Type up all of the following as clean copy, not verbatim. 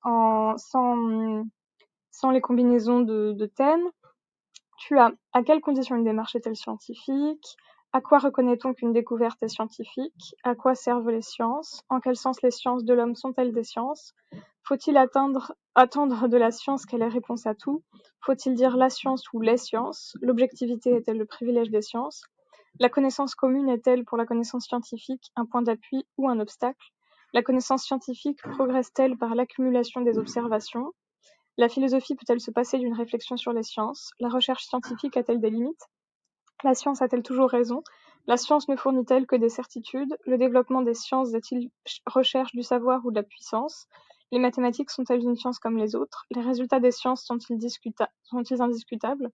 sans les combinaisons de thèmes. Tu as à quelles conditions une démarche est-elle scientifique? À quoi reconnaît-on qu'une découverte est scientifique? À quoi servent les sciences? En quel sens les sciences de l'homme sont-elles des sciences? Faut-il attendre de la science qu'elle ait réponse à tout? Faut-il dire la science ou les sciences? L'objectivité est-elle le privilège des sciences? La connaissance commune est-elle pour la connaissance scientifique un point d'appui ou un obstacle? La connaissance scientifique progresse-t-elle par l'accumulation des observations? La philosophie peut-elle se passer d'une réflexion sur les sciences? La recherche scientifique a-t-elle des limites? La science a-t-elle toujours raison? La science ne fournit-elle que des certitudes? Le développement des sciences est-il recherche du savoir ou de la puissance? Les mathématiques sont-elles une science comme les autres? Les résultats des sciences sont-ils indiscutables?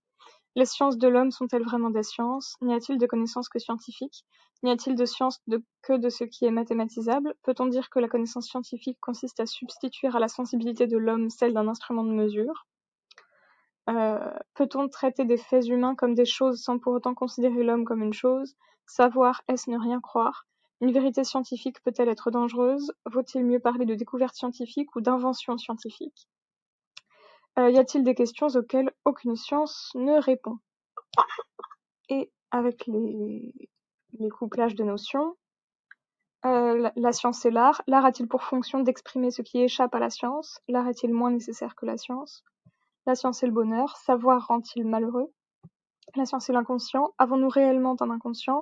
Les sciences de l'homme sont-elles vraiment des sciences? N'y a-t-il de connaissances que scientifiques? N'y a-t-il de science que de ce qui est mathématisable? Peut-on dire que la connaissance scientifique consiste à substituer à la sensibilité de l'homme celle d'un instrument de mesure? Peut-on traiter des faits humains comme des choses sans pour autant considérer l'homme comme une chose? Savoir, est-ce ne rien croire? Une vérité scientifique peut-elle être dangereuse? Vaut-il mieux parler de découverte scientifique ou d'invention scientifique? Y a-t-il des questions auxquelles aucune science ne répond? Et avec les couplages de notions, la science et l'art. L'art a-t-il pour fonction d'exprimer ce qui échappe à la science? L'art est-il moins nécessaire que la science? La science et le bonheur. Savoir rend-il malheureux? La science et l'inconscient. Avons-nous réellement un inconscient?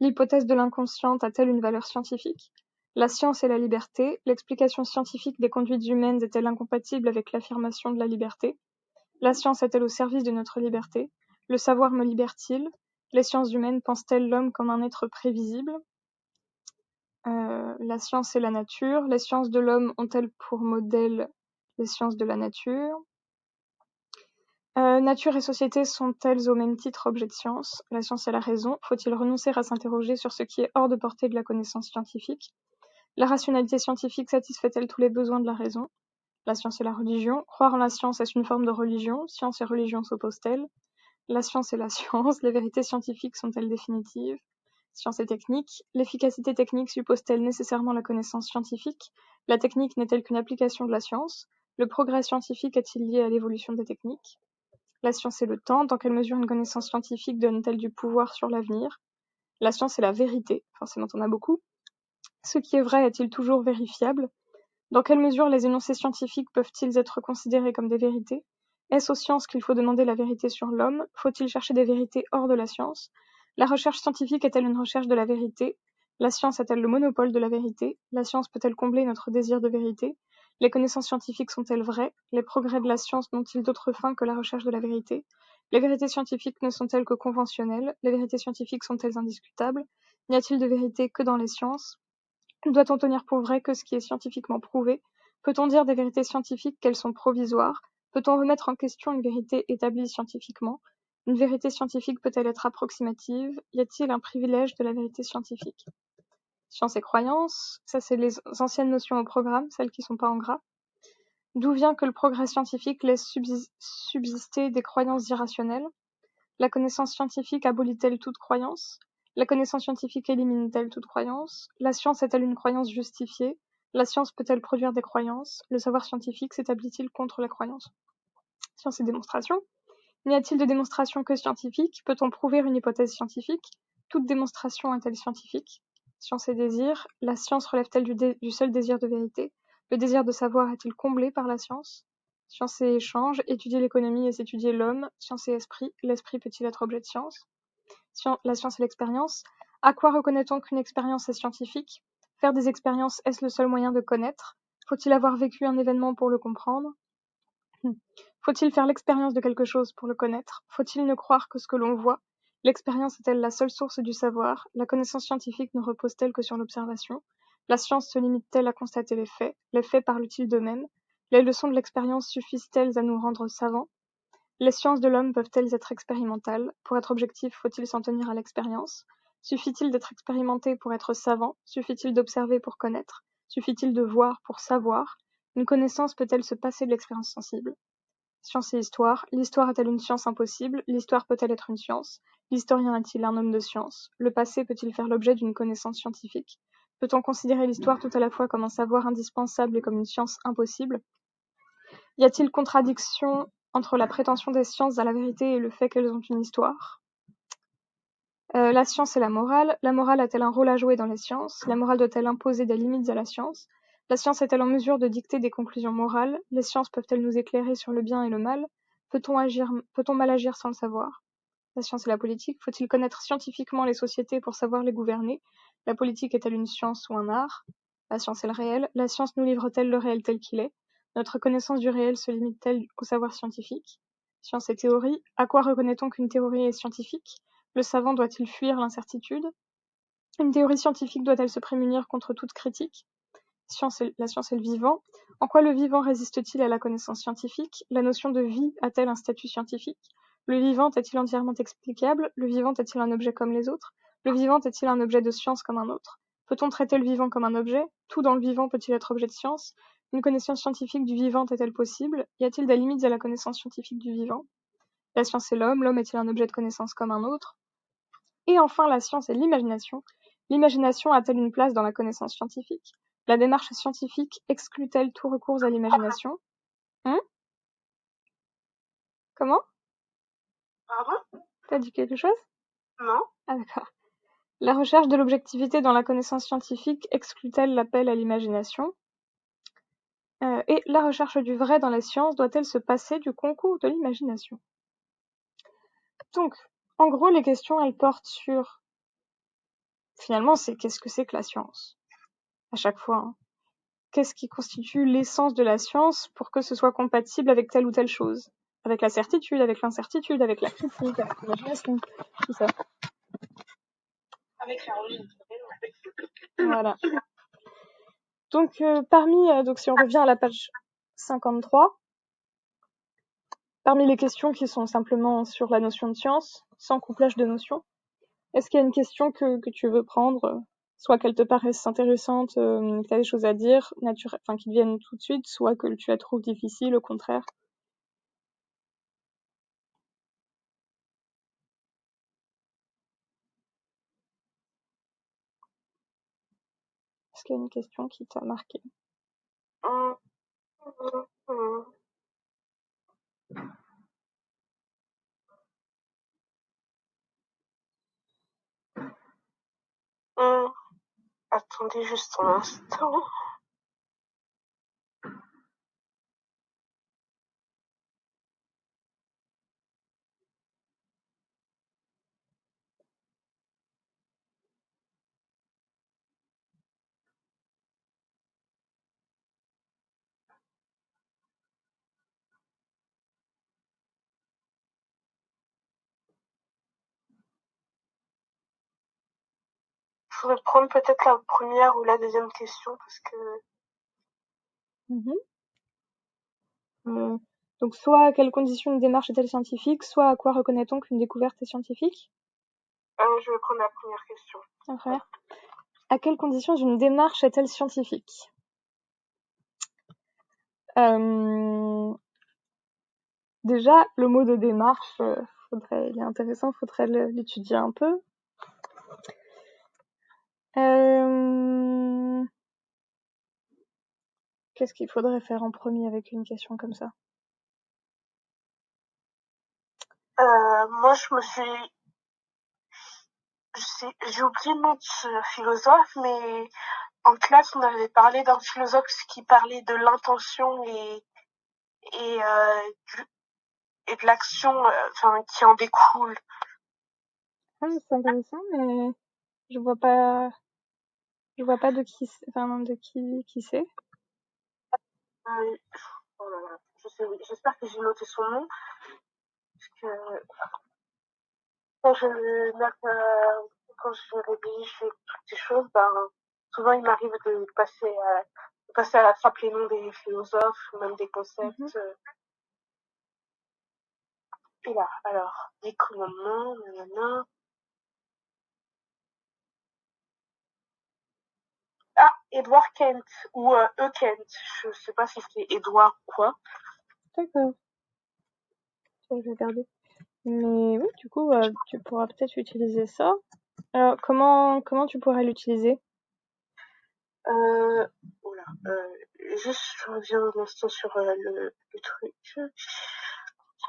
L'hypothèse de l'inconscient a-t-elle une valeur scientifique? La science et la liberté. L'explication scientifique des conduites humaines est-elle incompatible avec l'affirmation de la liberté? La science est-elle au service de notre liberté? Le savoir me libère-t-il? Les sciences humaines pensent-elles l'homme comme un être prévisible? La science et la nature. Les sciences de l'homme ont-elles pour modèle les sciences de la nature? Nature et société sont-elles au même titre objets de science? La science et la raison. Faut-il renoncer à s'interroger sur ce qui est hors de portée de la connaissance scientifique? La rationalité scientifique satisfait-elle tous les besoins de la raison? La science et la religion. Croire en la science est une forme de religion. Science et religion s'opposent-elles? La science et la science. Les vérités scientifiques sont-elles définitives? Science et technique. L'efficacité technique suppose-t-elle nécessairement la connaissance scientifique? La technique n'est-elle qu'une application de la science? Le progrès scientifique est-il lié à l'évolution des techniques? La science et le temps. Dans quelle mesure une connaissance scientifique donne-t-elle du pouvoir sur l'avenir? La science et la vérité. Forcément, on a beaucoup. Ce qui est vrai est-il toujours vérifiable? Dans quelle mesure les énoncés scientifiques peuvent-ils être considérés comme des vérités? Est-ce aux sciences qu'il faut demander la vérité sur l'homme? Faut-il chercher des vérités hors de la science? La recherche scientifique est-elle une recherche de la vérité? La science a-t-elle le monopole de la vérité? La science peut-elle combler notre désir de vérité? Les connaissances scientifiques sont-elles vraies? Les progrès de la science n'ont-ils d'autre fin que la recherche de la vérité? Les vérités scientifiques ne sont-elles que conventionnelles? Les vérités scientifiques sont-elles indiscutables? N'y a-t-il de vérité que dans les sciences? Doit-on tenir pour vrai que ce qui est scientifiquement prouvé? Peut-on dire des vérités scientifiques qu'elles sont provisoires? Peut-on remettre en question une vérité établie scientifiquement? Une vérité scientifique peut-elle être approximative? Y a-t-il un privilège de la vérité scientifique? Science et croyance, ça c'est les anciennes notions au programme, celles qui sont pas en gras. D'où vient que le progrès scientifique laisse subsister des croyances irrationnelles? La connaissance scientifique abolit-elle toute croyance? La connaissance scientifique élimine-t-elle toute croyance? La science est-elle une croyance justifiée? La science peut-elle produire des croyances? Le savoir scientifique s'établit-il contre la croyance? Science et démonstration. N'y a-t-il de démonstration que scientifique? Peut-on prouver une hypothèse scientifique? Toute démonstration est-elle scientifique? Science et désir. La science relève-t-elle du seul désir de vérité? Le désir de savoir est-il comblé par la science? Science et échange. Étudier l'économie est étudier l'homme. Science et esprit. L'esprit peut-il être objet de science? La science et l'expérience. À quoi reconnaît-on qu'une expérience est scientifique? Faire des expériences, est-ce le seul moyen de connaître? Faut-il avoir vécu un événement pour le comprendre? Faut-il faire l'expérience de quelque chose pour le connaître? Faut-il ne croire que ce que l'on voit? L'expérience est-elle la seule source du savoir? La connaissance scientifique ne repose-t-elle que sur l'observation? La science se limite-t-elle à constater les faits? Les faits parlent-ils d'eux-mêmes? Les leçons de l'expérience suffisent-elles à nous rendre savants? Les sciences de l'homme peuvent-elles être expérimentales? Pour être objectif, faut-il s'en tenir à l'expérience? Suffit-il d'être expérimenté pour être savant? Suffit-il d'observer pour connaître? Suffit-il de voir pour savoir? Une connaissance peut-elle se passer de l'expérience sensible? Science et histoire. L'histoire est-elle une science impossible? L'histoire peut-elle être une science? L'historien est-il un homme de science? Le passé peut-il faire l'objet d'une connaissance scientifique? Peut-on considérer l'histoire tout à la fois comme un savoir indispensable et comme une science impossible? Y a-t-il contradiction entre la prétention des sciences à la vérité et le fait qu'elles ont une histoire? La science et la morale a-t-elle un rôle à jouer dans les sciences? La morale doit-elle imposer des limites à la science? La science est-elle en mesure de dicter des conclusions morales? Les sciences peuvent-elles nous éclairer sur le bien et le mal? Peut-on mal agir sans le savoir? La science et la politique, faut-il connaître scientifiquement les sociétés pour savoir les gouverner? La politique est-elle une science ou un art? La science et le réel, la science nous livre-t-elle le réel tel qu'il est? Notre connaissance du réel se limite-t-elle au savoir scientifique? Science et théorie, à quoi reconnaît-on qu'une théorie est scientifique? Le savant doit-il fuir l'incertitude? Une théorie scientifique doit-elle se prémunir contre toute critique? La science et le vivant. En quoi le vivant résiste-t-il à la connaissance scientifique? La notion de vie a-t-elle un statut scientifique? Le vivant est-il entièrement explicable? Le vivant est-il un objet comme les autres? Le vivant est-il un objet de science comme un autre? Peut-on traiter le vivant comme un objet? Tout dans le vivant peut-il être objet de science? Une connaissance scientifique du vivant est-elle possible? Y a-t-il des limites à la connaissance scientifique du vivant? La science et l'homme est-il un objet de connaissance comme un autre? Et enfin, la science et l'imagination. L'imagination a-t-elle une place dans la connaissance scientifique? La démarche scientifique exclut-elle tout recours à l'imagination? Comment? Pardon? T'as dit quelque chose? Non. Ah d'accord. La recherche de l'objectivité dans la connaissance scientifique exclut-elle l'appel à l'imagination? Et la recherche du vrai dans les sciences doit-elle se passer du concours de l'imagination? Donc, en gros, les questions, elles portent sur... Finalement, c'est qu'est-ce que c'est que la science? À chaque fois, hein. Qu'est-ce qui constitue l'essence de la science pour que ce soit compatible avec telle ou telle chose? Avec la certitude, avec l'incertitude, avec la critique, avec l'imagination, tout ça. Avec la religion. Voilà. Donc, donc si on revient à la page 53, parmi les questions qui sont simplement sur la notion de science, sans couplage de notions, est-ce qu'il y a une question que tu veux prendre, soit qu'elle te paraisse intéressante, que tu as des choses à dire, qui te viennent tout de suite, soit que tu la trouves difficile, au contraire? Est-ce qu'il y a une question qui t'a marqué? Attendez juste un instant. Je pourrais prendre peut-être la première ou la deuxième question parce que... Donc soit à quelles conditions une démarche est-elle scientifique, soit à quoi reconnaît-on qu'une découverte est scientifique? je vais prendre la première question. La première. À quelles conditions une démarche est-elle scientifique? Déjà, le mot de démarche, il est intéressant, faudrait l'étudier un peu. Qu'est-ce qu'il faudrait faire en premier avec une question comme ça? Moi, j'ai oublié le nom de ce philosophe, mais en classe, on avait parlé d'un philosophe qui parlait de l'intention et de l'action, qui en découle. Ah, c'est intéressant, mais je vois pas de qui c'est. Oh là là, j'espère que j'ai noté son nom, parce que quand je rédige toutes ces choses, souvent il m'arrive de passer à la trappe les noms des philosophes, ou même des concepts. Et là, alors, des commandements, nanana. Ah, Edward Kent, ou Kent, je sais pas si c'est Edward ou quoi. D'accord. Je vais regarder. Mais oui, du coup, tu pourras peut-être utiliser ça. Alors, comment tu pourrais l'utiliser? Oula. Juste, je reviens un instant sur le truc.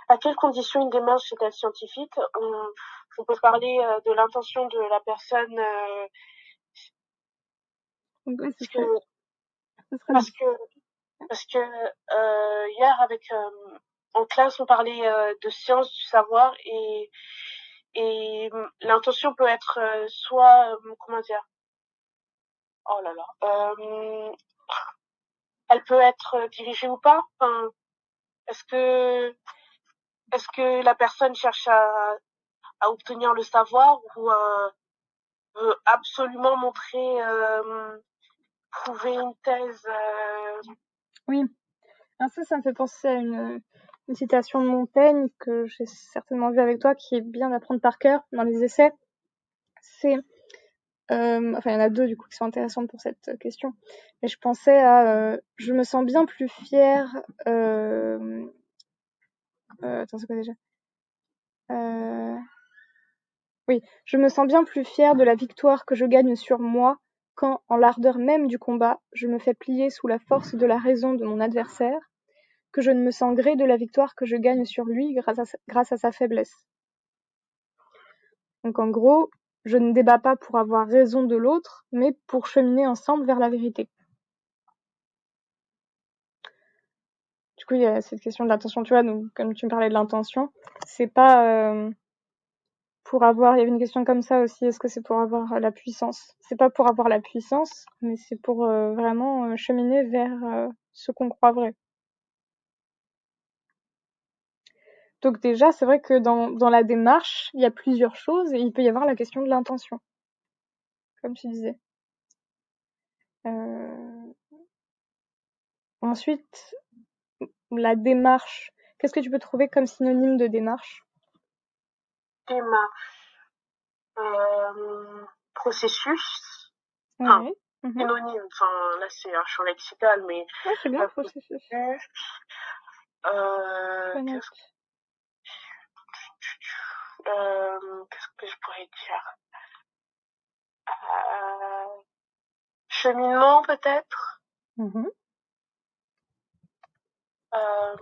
À quelles conditions une démarche est-elle scientifique? On peut parler de l'intention de la personne, Donc, ouais, parce que ce serait parce que parce que hier en classe on parlait de science du savoir et l'intention peut être soit comment dire? Oh là là, elle peut être dirigée ou pas. Enfin, est-ce que est-ce que la personne cherche à obtenir le savoir ou veut absolument montrer, prouver une thèse. Oui. Alors ça me fait penser à une citation de Montaigne que j'ai certainement vue avec toi, qui est bien d'apprendre par cœur dans les essais. C'est, enfin il y en a deux du coup qui sont intéressantes pour cette question. Et je pensais à, je me sens bien plus fière. Attends, c'est quoi déjà? Oui, je me sens bien plus fière de la victoire que je gagne sur moi quand, en l'ardeur même du combat, je me fais plier sous la force de la raison de mon adversaire, que je ne me sens gré de la victoire que je gagne sur lui grâce à sa faiblesse. Donc en gros, je ne débat pas pour avoir raison de l'autre, mais pour cheminer ensemble vers la vérité. Du coup, il y a cette question de l'intention, tu vois, donc comme tu me parlais de l'intention, c'est pas pour avoir, il y avait une question comme ça aussi, est-ce que c'est pour avoir la puissance? C'est pas pour avoir la puissance, mais c'est pour vraiment cheminer vers ce qu'on croit vrai. Donc déjà, c'est vrai que dans la démarche, il y a plusieurs choses et il peut y avoir la question de l'intention, comme tu disais. Ensuite, la démarche. Qu'est-ce que tu peux trouver comme synonyme de démarche? Démarche, processus, enfin, Ouais. synonyme, enfin, là c'est un champ lexical, mais Ouais, c'est bien, processus. processus, qu'est-ce qu'est-ce que je pourrais dire? Cheminement peut-être? Euh,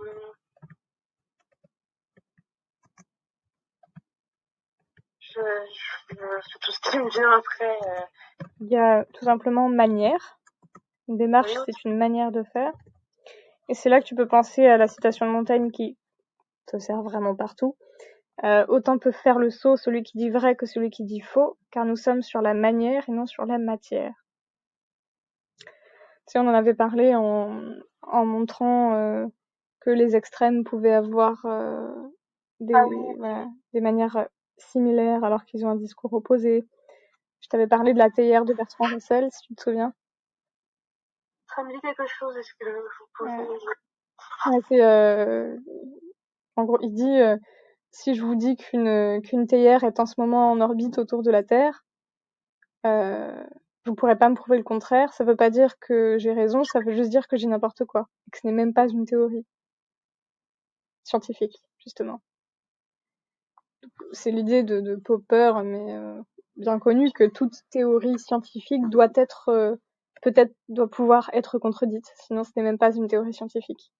c'est tout ce qui me vient après. Il y a tout simplement manière. Une démarche, Oui, c'est une manière de faire. Et c'est là que tu peux penser à la citation de Montaigne qui te sert vraiment partout. Autant peut faire le sot celui qui dit vrai que celui qui dit faux, car nous sommes sur la manière et non sur la matière. Tu sais, on en avait parlé en montrant que les extrêmes pouvaient avoir des manières similaires alors qu'ils ont un discours opposé. Je t'avais parlé de la théière de Bertrand Russell, si tu te souviens. ça me dit quelque chose, est-ce que vous pouvez... Ouais, c'est, en gros, il dit si je vous dis qu'une théière est en ce moment en orbite autour de la Terre, vous pourrez pas me prouver le contraire. Ça veut pas dire que j'ai raison, ça veut juste dire que j'ai n'importe quoi, et que ce n'est même pas une théorie scientifique, justement. C'est l'idée de Popper, mais bien connue, que toute théorie scientifique doit être doit pouvoir être contredite, sinon ce n'est même pas une théorie scientifique.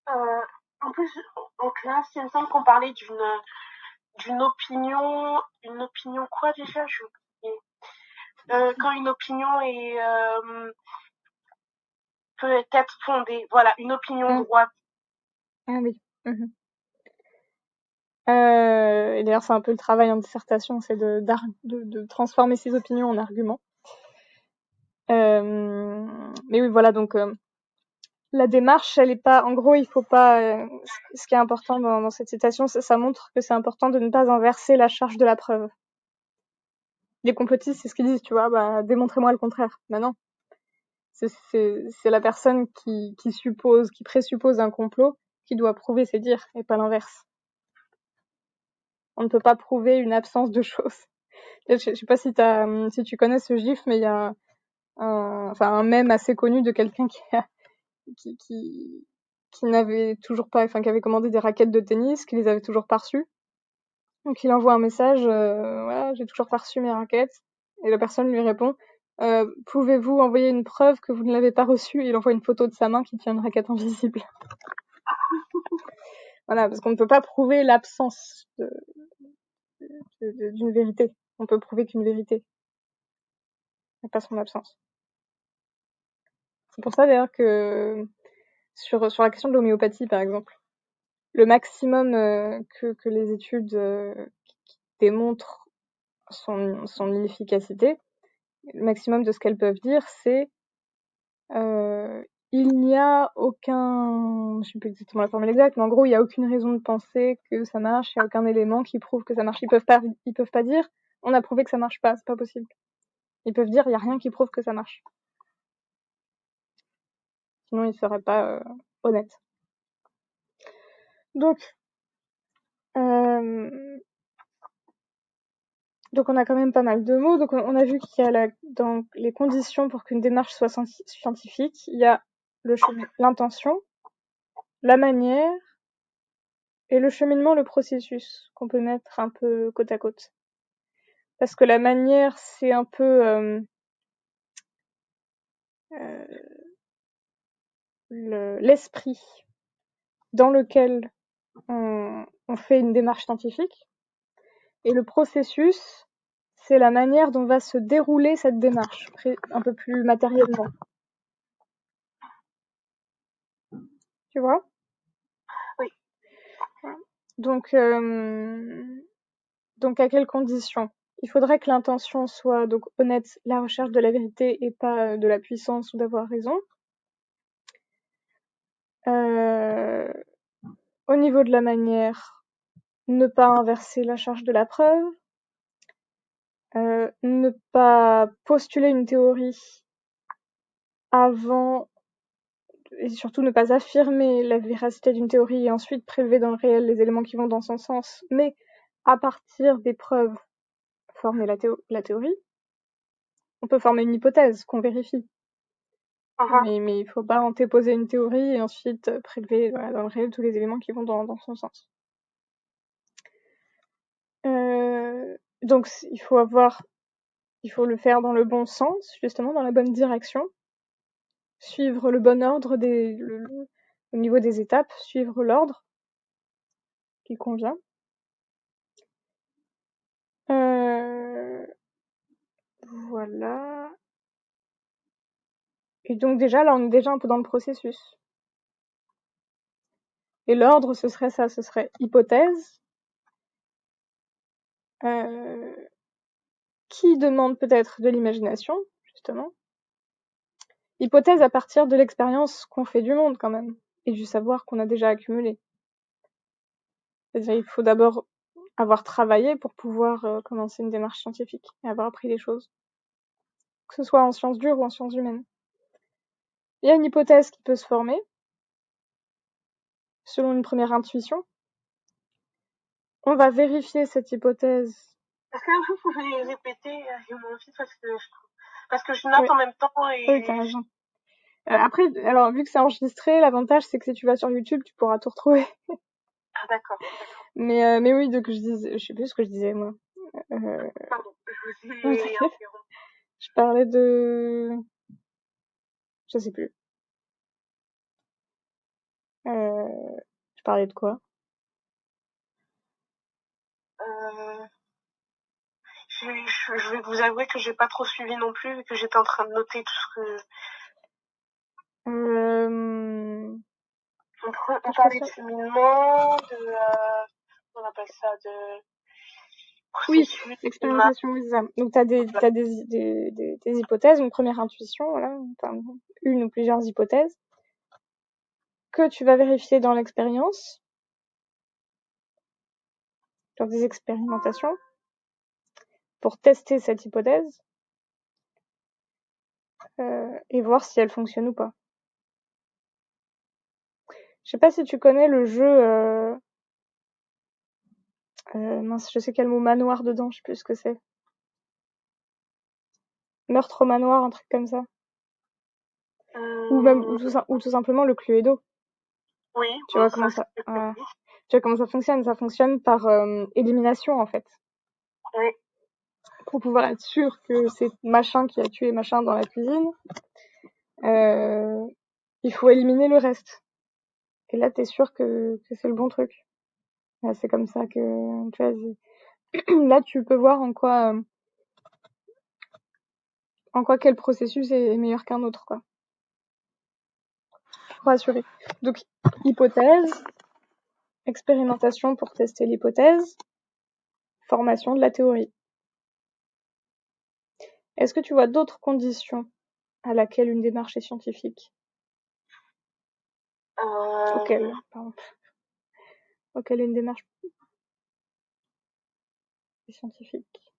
En plus, en classe, il me semble qu'on parlait d'une opinion, une opinion quoi déjà? J'ai oublié. Quand une opinion peut être fondée, voilà, une opinion droite. Ah oui. Et d'ailleurs, c'est un peu le travail en dissertation, c'est de transformer ses opinions en arguments. Mais oui, voilà, donc la démarche, elle est pas. En gros, il faut pas. Ce qui est important dans cette citation, ça montre que c'est important de ne pas inverser la charge de la preuve. Les complotistes, c'est ce qu'ils disent, tu vois, bah démontrez-moi le contraire. Bah non. C'est la personne qui suppose, qui présuppose un complot, qui doit prouver ses dires, et pas l'inverse. On ne peut pas prouver une absence de choses. Je sais pas si tu connais ce gif, mais il y a un mème assez connu de quelqu'un qui n'avait toujours pas, enfin, qui avait commandé des raquettes de tennis, qui les avait toujours pas reçues. Donc il envoie un message, voilà, j'ai toujours pas reçu mes raquettes. Et la personne lui répond, Pouvez-vous envoyer une preuve que vous ne l'avez pas reçue? Il envoie une photo de sa main qui tient une raquette invisible. Voilà, parce qu'on ne peut pas prouver l'absence d'une vérité. On peut prouver qu'une vérité, mais pas son absence. C'est pour ça d'ailleurs que sur la question de l'homéopathie, par exemple, le maximum que les études qui démontrent son inefficacité, le maximum de ce qu'elles peuvent dire, c'est il n'y a aucun, je sais plus exactement la formule exacte, mais en gros, il y a aucune raison de penser que ça marche, il y a aucun élément qui prouve que ça marche. Ils peuvent pas dire on a prouvé que ça marche pas, c'est pas possible. Ils peuvent dire il y a rien qui prouve que ça marche. Sinon, ils seraient pas honnêtes. Donc on a quand même pas mal de mots. Donc on a vu qu'il y a dans les conditions pour qu'une démarche soit scientifique, il y a l'intention, la manière et le cheminement, le processus, qu'on peut mettre un peu côte à côte. Parce que la manière, c'est un peu l'esprit dans lequel on fait une démarche scientifique. Et le processus, c'est la manière dont va se dérouler cette démarche, un peu plus matériellement. Tu vois? Oui. Donc à quelles conditions? Il faudrait que l'intention soit donc honnête, la recherche de la vérité et pas de la puissance ou d'avoir raison. Au niveau de la manière, ne pas inverser la charge de la preuve, ne pas postuler une théorie avant et surtout ne pas affirmer la véracité d'une théorie et ensuite prélever dans le réel les éléments qui vont dans son sens, mais à partir des preuves, former la théorie. On peut former une hypothèse qu'on vérifie. Mais il faut pas antéposer une théorie et ensuite prélever dans le réel tous les éléments qui vont dans son sens. Donc il faut le faire dans le bon sens, justement, dans la bonne direction. Suivre le bon ordre au niveau des étapes, suivre l'ordre qui convient. Voilà. Et donc déjà, là, on est déjà un peu dans le processus. Et l'ordre, ce serait ça, ce serait hypothèse, qui demande peut-être de l'imagination, justement. Hypothèse à partir de l'expérience qu'on fait du monde, quand même, et du savoir qu'on a déjà accumulé. C'est-à-dire, il faut d'abord avoir travaillé pour pouvoir commencer une démarche scientifique et avoir appris les choses. Que ce soit en sciences dures ou en sciences humaines. Il y a une hypothèse qui peut se former, selon une première intuition. On va vérifier cette hypothèse. Est-ce que vous pouvez répéter mon fils parce que je note en même temps et... Oui, t'as raison. Après, alors, vu que c'est enregistré, l'avantage, c'est que si tu vas sur YouTube, tu pourras tout retrouver. Ah, d'accord. Mais oui, donc je sais plus ce que je disais, moi. Pardon, je vous ai interrompu. Je parlais de... Je sais plus. Je parlais de quoi? Je vais vous avouer que j'ai pas trop suivi non plus, vu que j'étais en train de noter tout ce que... On parlait de cheminement, on appelle ça de... Oui, l'expérimentation, oui, c'est ça. Donc t'as des hypothèses, une première intuition, voilà, enfin, une ou plusieurs hypothèses, que tu vas vérifier dans l'expérience, dans des expérimentations, pour tester cette hypothèse, et voir si elle fonctionne ou pas. Je sais pas si tu connais le jeu, mince, je sais quel mot manoir dedans, je sais plus ce que c'est. Meurtre au manoir, un truc comme ça. Ou tout simplement le Cluedo. Oui. Tu vois comment ça, tu vois comment ça fonctionne? Ça fonctionne par élimination, en fait. Oui. pour pouvoir être sûr que c'est machin qui a tué machin dans la cuisine, il faut éliminer le reste. Et là, t'es sûr que c'est le bon truc. Là, c'est comme ça que, tu vois, là, tu peux voir en quoi quel processus est meilleur qu'un autre, quoi. Pour assurer. Donc, hypothèse, expérimentation pour tester l'hypothèse, formation de la théorie. Est-ce que tu vois d'autres conditions à laquelle une démarche est scientifique? Auquel une démarche est scientifique.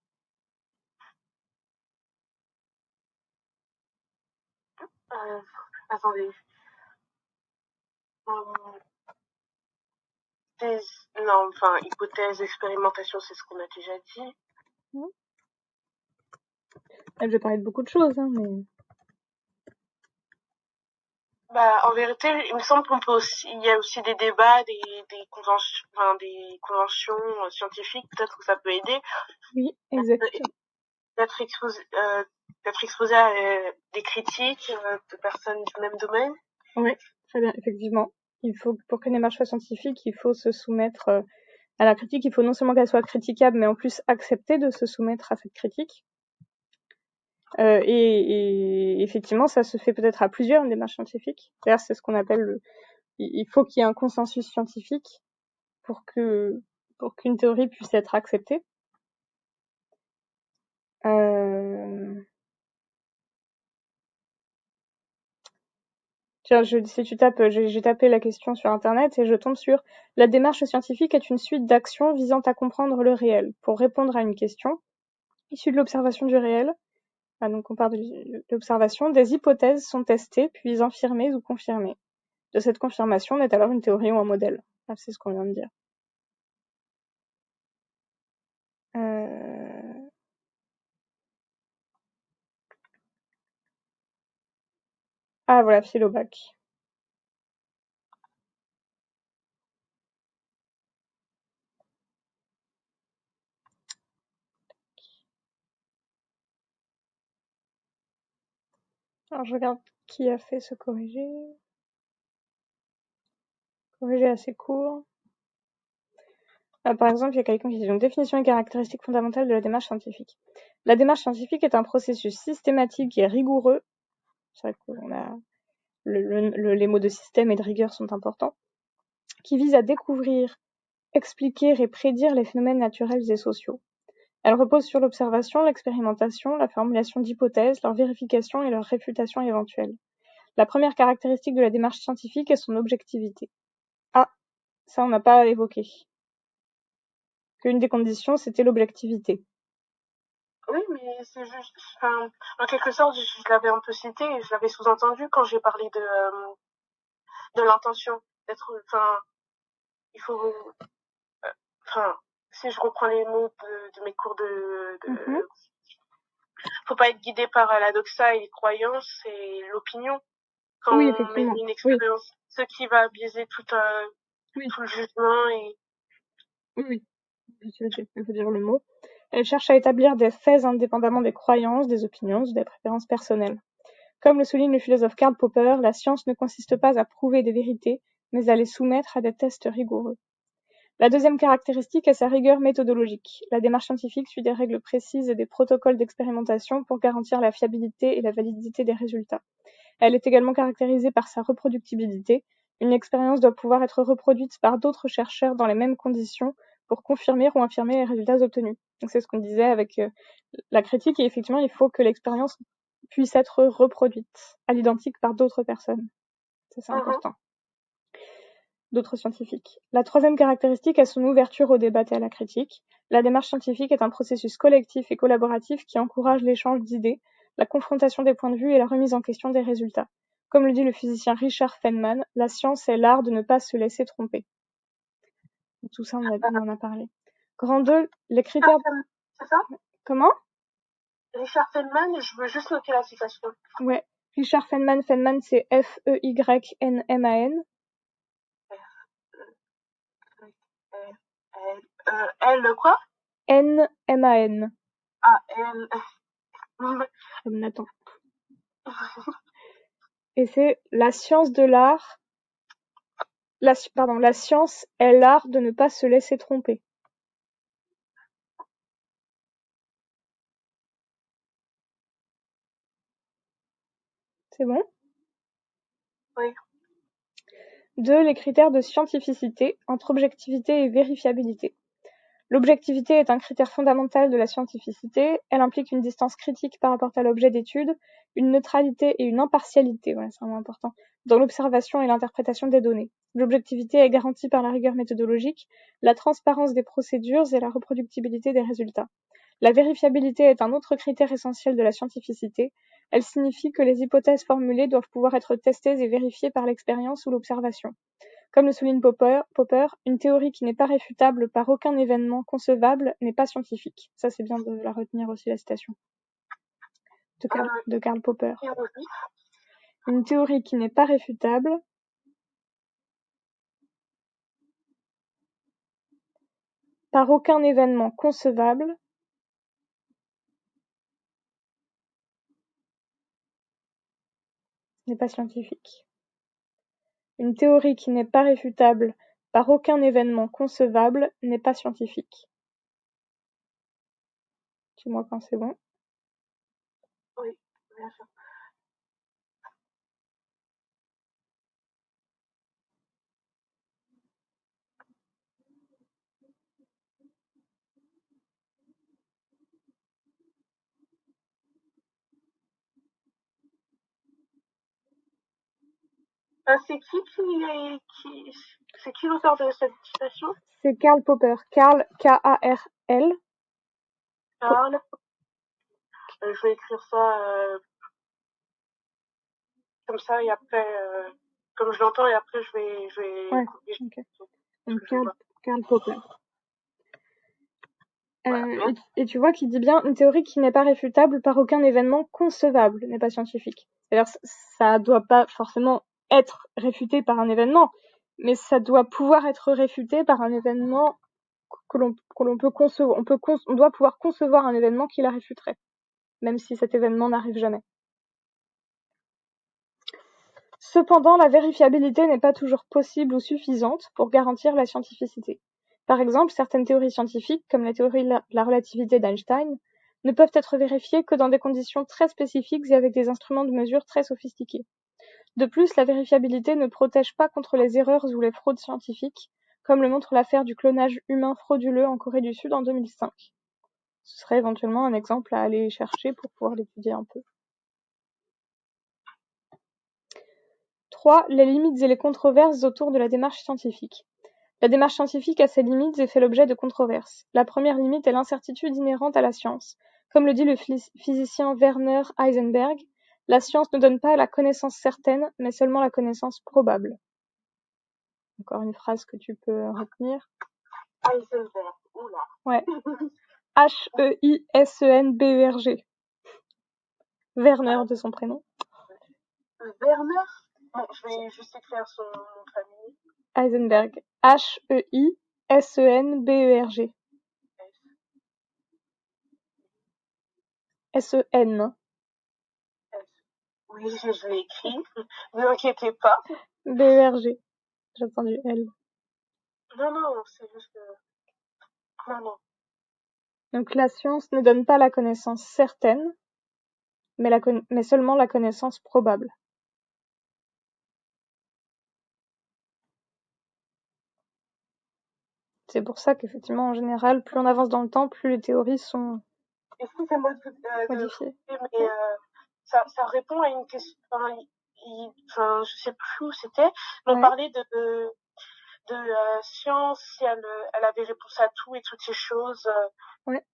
Attendez. Non, enfin, hypothèse, expérimentation, c'est ce qu'on a déjà dit. Je vais parler de beaucoup de choses, hein, mais... Bah, en vérité, il me semble qu'on peut aussi, il y a aussi des débats, des conventions scientifiques, peut-être que ça peut aider. Oui, exactement. D'être exposé à des critiques de personnes du même domaine. Oui, très bien, effectivement. Il faut, pour qu'une démarche soit scientifique, il faut se soumettre à la critique. Il faut non seulement qu'elle soit critiquable, mais en plus accepter de se soumettre à cette critique. Et effectivement, ça se fait peut-être à plusieurs, une démarche scientifique. D'ailleurs, c'est ce qu'on appelle il faut qu'il y ait un consensus scientifique pour qu'une théorie puisse être acceptée. Tiens, si tu tapes, j'ai tapé la question sur Internet et je tombe sur la démarche scientifique est une suite d'actions visant à comprendre le réel pour répondre à une question issue de l'observation du réel. Ah, donc on parle de l'observation. Des hypothèses sont testées, puis infirmées ou confirmées. De cette confirmation naît alors une théorie ou un modèle. Ah, c'est ce qu'on vient de dire. Ah voilà, Philobac. Alors je regarde qui a fait ce corrigé. Corrigé assez court. Par exemple, il y a quelqu'un qui dit une définition et caractéristiques fondamentales de la démarche scientifique. La démarche scientifique est un processus systématique et rigoureux. C'est vrai qu'on a les mots de système et de rigueur sont importants, qui vise à découvrir, expliquer et prédire les phénomènes naturels et sociaux. Elle repose sur l'observation, l'expérimentation, la formulation d'hypothèses, leur vérification et leur réfutation éventuelle. La première caractéristique de la démarche scientifique est son objectivité. Ah, ça on n'a pas évoqué. Qu'une des conditions, c'était l'objectivité. Oui, mais c'est juste, enfin, en quelque sorte, je l'avais un peu cité et je l'avais sous-entendu quand j'ai parlé de l'intention. Enfin, il faut, enfin, si je reprends les mots de mes cours faut pas être guidé par la doxa et les croyances et l'opinion quand Oui, on effectivement. mène une expérience. Oui. Ce qui va biaiser tout le jugement et... Oui, il faut dire le mot. Elle cherche à établir des faits indépendamment des croyances, des opinions ou des préférences personnelles. Comme le souligne le philosophe Karl Popper, la science ne consiste pas à prouver des vérités, mais à les soumettre à des tests rigoureux. La deuxième caractéristique est sa rigueur méthodologique. La démarche scientifique suit des règles précises et des protocoles d'expérimentation pour garantir la fiabilité et la validité des résultats. Elle est également caractérisée par sa reproductibilité. Une expérience doit pouvoir être reproduite par d'autres chercheurs dans les mêmes conditions pour confirmer ou infirmer les résultats obtenus. Donc c'est ce qu'on disait avec la critique, et effectivement, il faut que l'expérience puisse être reproduite à l'identique par d'autres personnes. Ça, c'est important. D'autres scientifiques. La troisième caractéristique est son ouverture au débat et à la critique. La démarche scientifique est un processus collectif et collaboratif qui encourage l'échange d'idées, la confrontation des points de vue et la remise en question des résultats. Comme le dit le physicien Richard Feynman, la science est l'art de ne pas se laisser tromper. Tout ça, on en a parlé. Grand 2, les critères... C'est ça ? Comment ? Richard Feynman, je veux juste noter la citation. Ouais. Richard Feynman, c'est F-E-Y-N-M-A-N. L quoi ? N-M-A-N. A-L. Comme Nathan. Et c'est la science de l'art. La science est l'art de ne pas se laisser tromper. C'est bon? Oui. 2. Les critères de scientificité entre objectivité et vérifiabilité. L'objectivité est un critère fondamental de la scientificité. Elle implique une distance critique par rapport à l'objet d'étude, une neutralité et une impartialité, c'est vraiment important, dans l'observation et l'interprétation des données. L'objectivité est garantie par la rigueur méthodologique, la transparence des procédures et la reproductibilité des résultats. La vérifiabilité est un autre critère essentiel de la scientificité. Elle signifie que les hypothèses formulées doivent pouvoir être testées et vérifiées par l'expérience ou l'observation. Comme le souligne Popper, une théorie qui n'est pas réfutable par aucun événement concevable n'est pas scientifique. Ça, c'est bien de la retenir aussi, la citation de Karl Popper. Une théorie qui n'est pas réfutable par aucun événement concevable n'est pas scientifique. Une théorie qui n'est pas réfutable par aucun événement concevable n'est pas scientifique. Dis-moi quand c'est bon. Oui, bien sûr. C'est qui l'auteur de cette citation? C'est Karl Popper. Karl, K-A-R-L. Karl. Je vais écrire ça comme ça et après, comme je l'entends et après je vais. Ouais, ok. Donc Karl Popper. Et tu vois qu'il dit bien une théorie qui n'est pas réfutable par aucun événement concevable n'est pas scientifique. C'est-à-dire ça doit pas forcément être réfuté par un événement, mais ça doit pouvoir être réfuté par un événement que l'on peut concevoir. On doit pouvoir concevoir un événement qui la réfuterait, même si cet événement n'arrive jamais. Cependant, la vérifiabilité n'est pas toujours possible ou suffisante pour garantir la scientificité. Par exemple, certaines théories scientifiques, comme la théorie de la relativité d'Einstein, ne peuvent être vérifiées que dans des conditions très spécifiques et avec des instruments de mesure très sophistiqués. De plus, la vérifiabilité ne protège pas contre les erreurs ou les fraudes scientifiques, comme le montre l'affaire du clonage humain frauduleux en Corée du Sud en 2005. Ce serait éventuellement un exemple à aller chercher pour pouvoir l'étudier un peu. 3. Les limites et les controverses autour de la démarche scientifique. La démarche scientifique a ses limites et fait l'objet de controverses. La première limite est l'incertitude inhérente à la science. Comme le dit le physicien Werner Heisenberg, la science ne donne pas la connaissance certaine, mais seulement la connaissance probable. Encore une phrase que tu peux retenir. Heisenberg, oula. Ouais. H-E-I-S-E-N-B-E-R-G. Werner de son prénom. Werner? Bon, je vais juste écrire son nom de famille. Heisenberg. H-E-I-S-E-N-B-E-R-G. S-E-N. Oui, je l'ai écrit. Ne vous inquiétez pas. B-E-R-G. J'ai entendu L. Non, c'est juste que... Non. Donc la science ne donne pas la connaissance certaine, mais seulement la connaissance probable. C'est pour ça qu'effectivement, en général, plus on avance dans le temps, plus les théories sont Excusez-moi modifiées. Mais ça répond à une question. Je sais plus où c'était. On parlait de science, si elle avait réponse à tout et toutes ces choses. Ouais.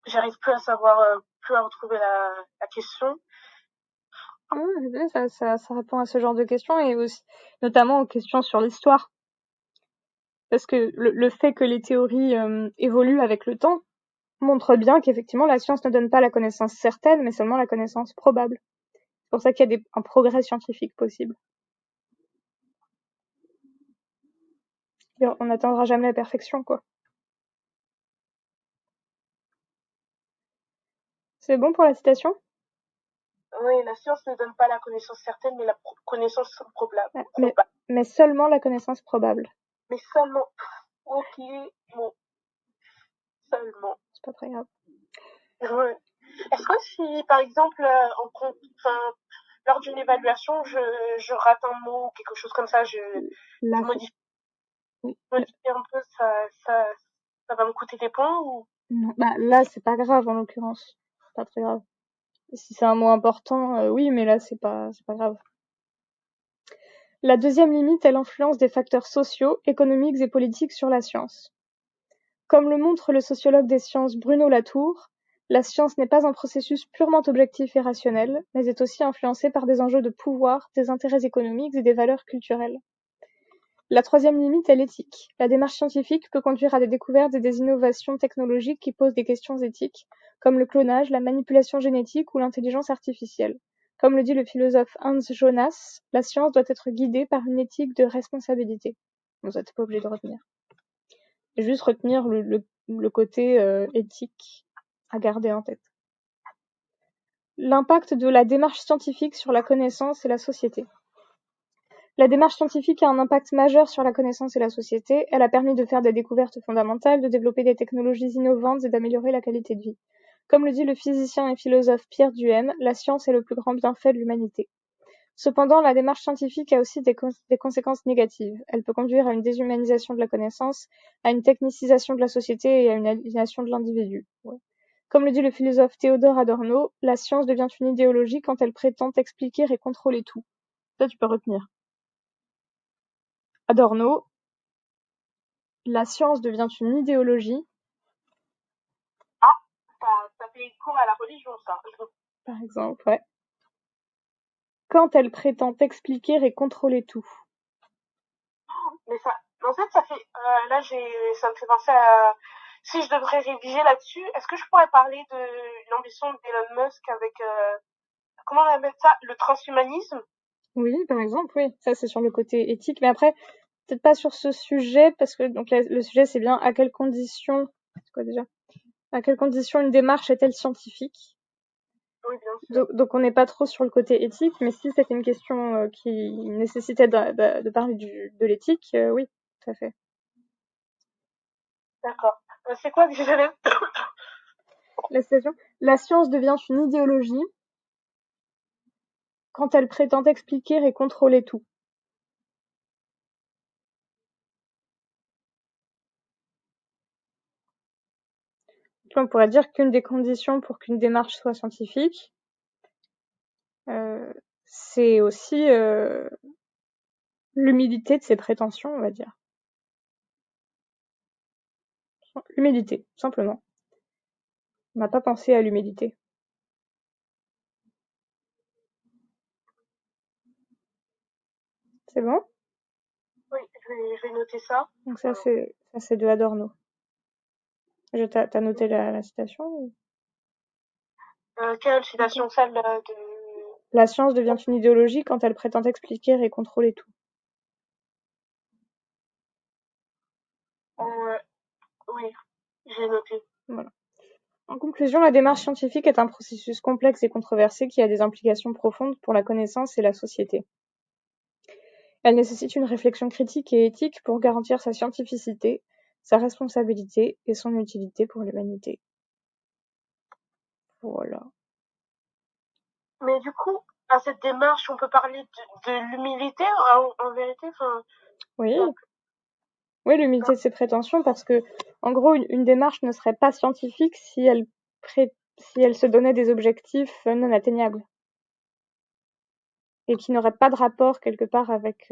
J'arrive plus à savoir, plus à retrouver la question. Ça répond à ce genre de questions et aussi notamment aux questions sur l'histoire. Parce que le fait que les théories évoluent avec le temps montre bien qu'effectivement la science ne donne pas la connaissance certaine, mais seulement la connaissance probable. C'est pour ça qu'il y a un progrès scientifique possible. Et on n'atteindra jamais la perfection, quoi. C'est bon pour la citation? Oui, la science ne donne pas la connaissance certaine, mais la connaissance probable. Ouais, mais seulement la connaissance probable. Mais seulement. Ok, bon, seulement. C'est pas très grave. Ouais. Est-ce que si, par exemple, lors d'une évaluation, je rate un mot ou quelque chose comme ça, je Là, modifie, oui. modifier un peu, ça va me coûter des points ou... Non, bah, là, c'est pas grave en l'occurrence. C'est pas très grave. Si c'est un mot important, oui, mais là, c'est pas grave. La deuxième limite est l'influence des facteurs sociaux, économiques et politiques sur la science. Comme le montre le sociologue des sciences Bruno Latour, la science n'est pas un processus purement objectif et rationnel, mais est aussi influencée par des enjeux de pouvoir, des intérêts économiques et des valeurs culturelles. La troisième limite est l'éthique. La démarche scientifique peut conduire à des découvertes et des innovations technologiques qui posent des questions éthiques, comme le clonage, la manipulation génétique ou l'intelligence artificielle. Comme le dit le philosophe Hans Jonas, la science doit être guidée par une éthique de responsabilité. Bon, ça, t'es pas obligé de retenir. Juste retenir le côté éthique à garder en tête. L'impact de la démarche scientifique sur la connaissance et la société. La démarche scientifique a un impact majeur sur la connaissance et la société. Elle a permis de faire des découvertes fondamentales, de développer des technologies innovantes et d'améliorer la qualité de vie. Comme le dit le physicien et philosophe Pierre Duhem, la science est le plus grand bienfait de l'humanité. Cependant, la démarche scientifique a aussi des conséquences négatives. Elle peut conduire à une déshumanisation de la connaissance, à une technicisation de la société et à une aliénation de l'individu. Ouais. Comme le dit le philosophe Théodore Adorno, la science devient une idéologie quand elle prétend expliquer et contrôler tout. Ça, tu peux retenir. Adorno, la science devient une idéologie. Ah, ça fait écho à la religion, ça. Par exemple, ouais. Quand elle prétend expliquer et contrôler tout. Mais ça, en fait, ça fait, là, ça me fait penser à, si je devrais réviser là-dessus, est-ce que je pourrais parler de l'ambition d'Elon Musk avec, comment on appelle ça, le transhumanisme? Oui, par exemple, oui. Ça, c'est sur le côté éthique. Mais après, peut-être pas sur ce sujet, parce que donc le sujet, c'est bien à quelles conditions, c'est quoi déjà? À quelles conditions une démarche est-elle scientifique? Oui, bien sûr. Donc on n'est pas trop sur le côté éthique, mais si c'était une question qui nécessitait de parler de l'éthique, oui, tout à fait. D'accord. C'est quoi que j'allais... La citation. La science devient une idéologie quand elle prétend expliquer et contrôler tout. On pourrait dire qu'une des conditions pour qu'une démarche soit scientifique, c'est aussi l'humilité de ses prétentions, on va dire. L'humilité, simplement. On n'a pas pensé à l'humilité. C'est bon? Oui, je vais noter ça. Donc ça c'est de Adorno. T'as noté la citation ou... Quelle citation, celle de... La science devient une idéologie quand elle prétend expliquer et contrôler tout. Oui, j'ai noté. Voilà. En conclusion, la démarche scientifique est un processus complexe et controversé qui a des implications profondes pour la connaissance et la société. Elle nécessite une réflexion critique et éthique pour garantir sa scientificité, sa responsabilité et son utilité pour l'humanité. Voilà. Mais du coup, à cette démarche, on peut parler de l'humilité en vérité. Enfin, Oui, oui, l'humilité de ses prétentions, parce que, en gros, une démarche ne serait pas scientifique si elle se donnait des objectifs non atteignables et qui n'auraient pas de rapport quelque part avec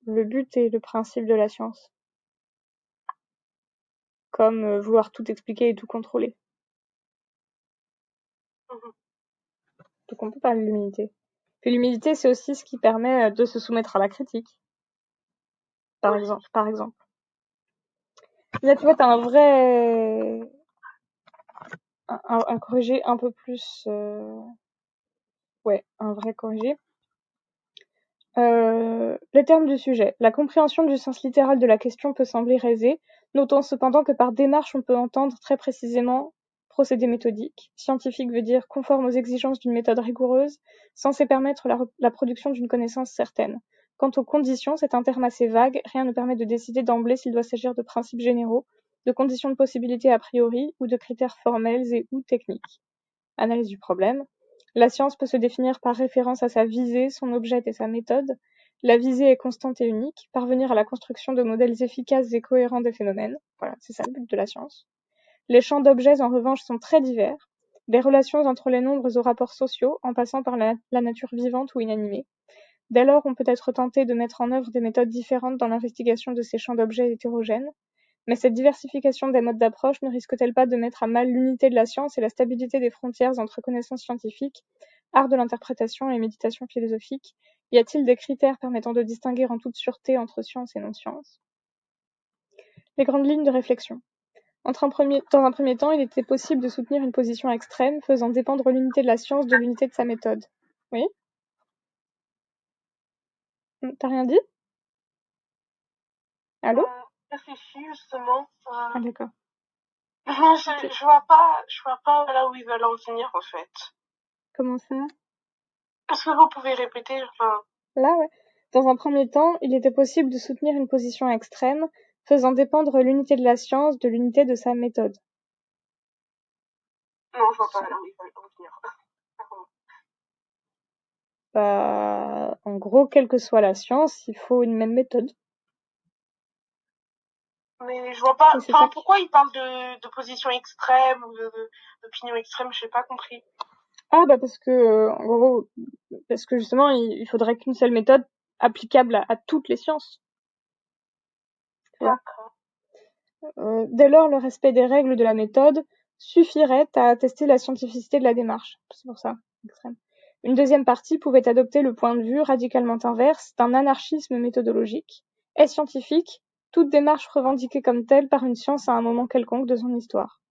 le but et le principe de la science, comme vouloir tout expliquer et tout contrôler. Donc on peut parler de l'humilité. Puis l'humilité, c'est aussi ce qui permet de se soumettre à la critique, par exemple. Là, tu vois, t'as un vrai... un corrigé un peu plus... Ouais, un vrai corrigé. Les termes du sujet. La compréhension du sens littéral de la question peut sembler aisée, notons cependant que par démarche on peut entendre très précisément procédé méthodique. Scientifique veut dire conforme aux exigences d'une méthode rigoureuse, censée permettre la production d'une connaissance certaine. Quant aux conditions, c'est un terme assez vague, rien ne permet de décider d'emblée s'il doit s'agir de principes généraux, de conditions de possibilité a priori ou de critères formels et ou techniques. Analyse du problème. La science peut se définir par référence à sa visée, son objet et sa méthode. La visée est constante et unique, parvenir à la construction de modèles efficaces et cohérents des phénomènes. Voilà, c'est ça le but de la science. Les champs d'objets, en revanche, sont très divers, des relations entre les nombres aux rapports sociaux, en passant par la nature vivante ou inanimée. Dès lors, on peut être tenté de mettre en œuvre des méthodes différentes dans l'investigation de ces champs d'objets hétérogènes, mais cette diversification des modes d'approche ne risque-t-elle pas de mettre à mal l'unité de la science et la stabilité des frontières entre connaissances scientifiques, art de l'interprétation et méditation philosophique? Y a-t-il des critères permettant de distinguer en toute sûreté entre science et non-science? Les grandes lignes de réflexion. Dans un premier temps, il était possible de soutenir une position extrême, faisant dépendre l'unité de la science de l'unité de sa méthode. Oui? T'as rien dit? Allô? Réfléchis justement. Ah d'accord. Je vois pas là où ils veulent en venir en fait. Comment ça? Est-ce que vous pouvez répéter? Là, ouais. Dans un premier temps, il était possible de soutenir une position extrême, faisant dépendre l'unité de la science de l'unité de sa méthode. Non, je vois pas là où ils veulent en venir. En gros, quelle que soit la science, il faut une même méthode. Mais je vois pas, pourquoi ils parlent de position extrême ou d'opinion extrême, j'ai pas compris. Ah, parce que, en gros, parce que justement, il faudrait qu'une seule méthode applicable à toutes les sciences. D'accord. Dès lors, le respect des règles de la méthode suffirait à attester la scientificité de la démarche. C'est pour ça, extrême. Une deuxième partie pouvait adopter le point de vue radicalement inverse d'un anarchisme méthodologique. Est scientifique toute démarche revendiquée comme telle par une science à un moment quelconque de son histoire.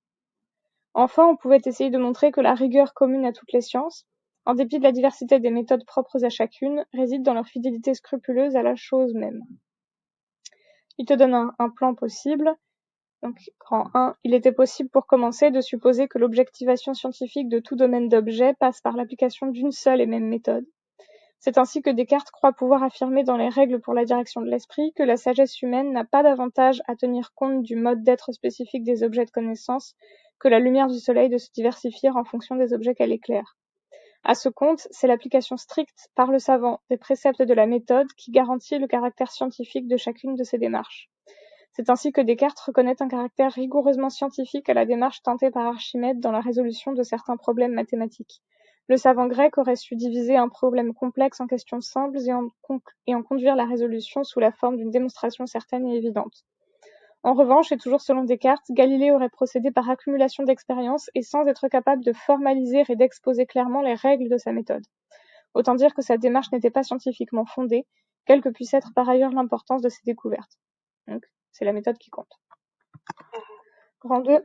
Enfin, on pouvait essayer de montrer que la rigueur commune à toutes les sciences, en dépit de la diversité des méthodes propres à chacune, réside dans leur fidélité scrupuleuse à la chose même. Il te donne un plan possible. Donc, grand 1, il était possible pour commencer de supposer que l'objectivation scientifique de tout domaine d'objet passe par l'application d'une seule et même méthode. C'est ainsi que Descartes croit pouvoir affirmer dans les règles pour la direction de l'esprit que la sagesse humaine n'a pas davantage à tenir compte du mode d'être spécifique des objets de connaissance que la lumière du soleil de se diversifier en fonction des objets qu'elle éclaire. À ce compte, c'est l'application stricte par le savant des préceptes de la méthode qui garantit le caractère scientifique de chacune de ces démarches. C'est ainsi que Descartes reconnaît un caractère rigoureusement scientifique à la démarche tentée par Archimède dans la résolution de certains problèmes mathématiques. Le savant grec aurait su diviser un problème complexe en questions simples et en conduire la résolution sous la forme d'une démonstration certaine et évidente. En revanche, et toujours selon Descartes, Galilée aurait procédé par accumulation d'expériences et sans être capable de formaliser et d'exposer clairement les règles de sa méthode. Autant dire que sa démarche n'était pas scientifiquement fondée, quelle que puisse être par ailleurs l'importance de ses découvertes. Donc, c'est la méthode qui compte. Grand 2.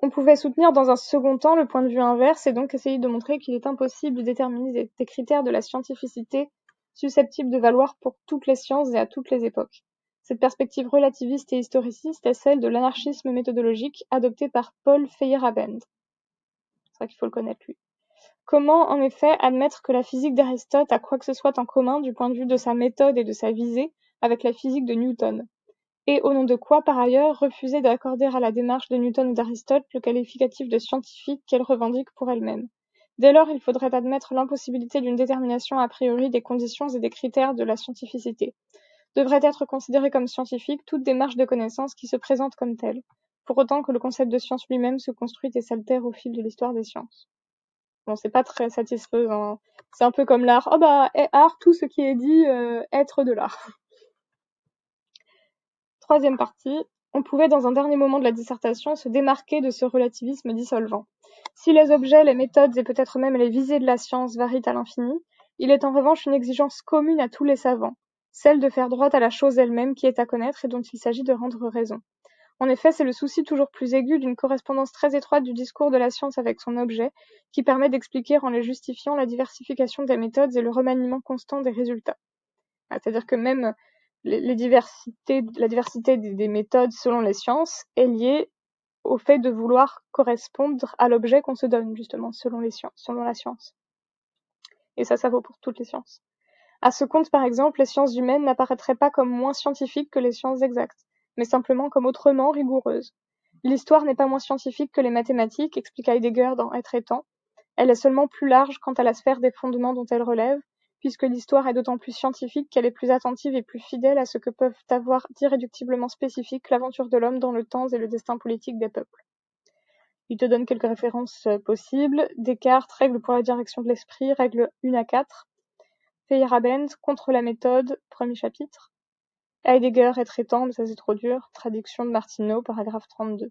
On pouvait soutenir dans un second temps le point de vue inverse et donc essayer de montrer qu'il est impossible de déterminer des critères de la scientificité susceptibles de valoir pour toutes les sciences et à toutes les époques. Cette perspective relativiste et historiciste est celle de l'anarchisme méthodologique adopté par Paul Feyerabend. C'est vrai qu'il faut le connaître lui. Comment, en effet, admettre que la physique d'Aristote a quoi que ce soit en commun du point de vue de sa méthode et de sa visée avec la physique de Newton? Et au nom de quoi, par ailleurs, refuser d'accorder à la démarche de Newton ou d'Aristote le qualificatif de scientifique qu'elle revendique pour elle-même. Dès lors, il faudrait admettre l'impossibilité d'une détermination a priori des conditions et des critères de la scientificité. Devrait être considérée comme scientifique toute démarche de connaissance qui se présente comme telle, pour autant que le concept de science lui-même se construit et s'altère au fil de l'histoire des sciences. Bon, c'est pas très satisfaisant. C'est un peu comme l'art. Oh bah, art, tout ce qui est dit, être de l'art. Troisième partie, on pouvait dans un dernier moment de la dissertation se démarquer de ce relativisme dissolvant. Si les objets, les méthodes et peut-être même les visées de la science varient à l'infini, il est en revanche une exigence commune à tous les savants, celle de faire droit à la chose elle-même qui est à connaître et dont il s'agit de rendre raison. En effet, c'est le souci toujours plus aigu d'une correspondance très étroite du discours de la science avec son objet, qui permet d'expliquer en les justifiant la diversification des méthodes et le remaniement constant des résultats. C'est-à-dire que même la diversité des méthodes selon les sciences est liée au fait de vouloir correspondre à l'objet qu'on se donne, justement, selon la science. Et ça vaut pour toutes les sciences. À ce compte, par exemple, les sciences humaines n'apparaîtraient pas comme moins scientifiques que les sciences exactes, mais simplement comme autrement rigoureuses. L'histoire n'est pas moins scientifique que les mathématiques, explique Heidegger dans Être et temps. Elle est seulement plus large quant à la sphère des fondements dont elle relève, puisque l'histoire est d'autant plus scientifique qu'elle est plus attentive et plus fidèle à ce que peuvent avoir d'irréductiblement spécifique l'aventure de l'homme dans le temps et le destin politique des peuples. Il te donne quelques références possibles. Descartes, Règles pour la direction de l'esprit, règles 1 à 4. Feyerabend, Contre la méthode, premier chapitre. Heidegger est traitant, mais ça c'est trop dur. Traduction de Martineau, paragraphe 32.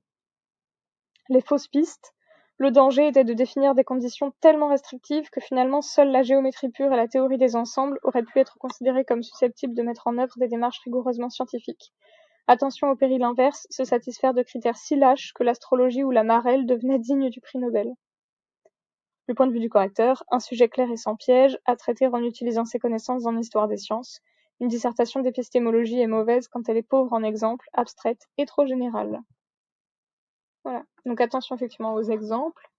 Les fausses pistes. Le danger était de définir des conditions tellement restrictives que finalement seule la géométrie pure et la théorie des ensembles auraient pu être considérées comme susceptibles de mettre en œuvre des démarches rigoureusement scientifiques. Attention au péril inverse, se satisfaire de critères si lâches que l'astrologie ou la marelle devenaient dignes du prix Nobel. Du point de vue du correcteur, un sujet clair et sans piège, à traiter en utilisant ses connaissances en histoire des sciences. Une dissertation d'épistémologie est mauvaise quand elle est pauvre en exemples, abstraite et trop générale. Voilà. Donc attention effectivement aux exemples.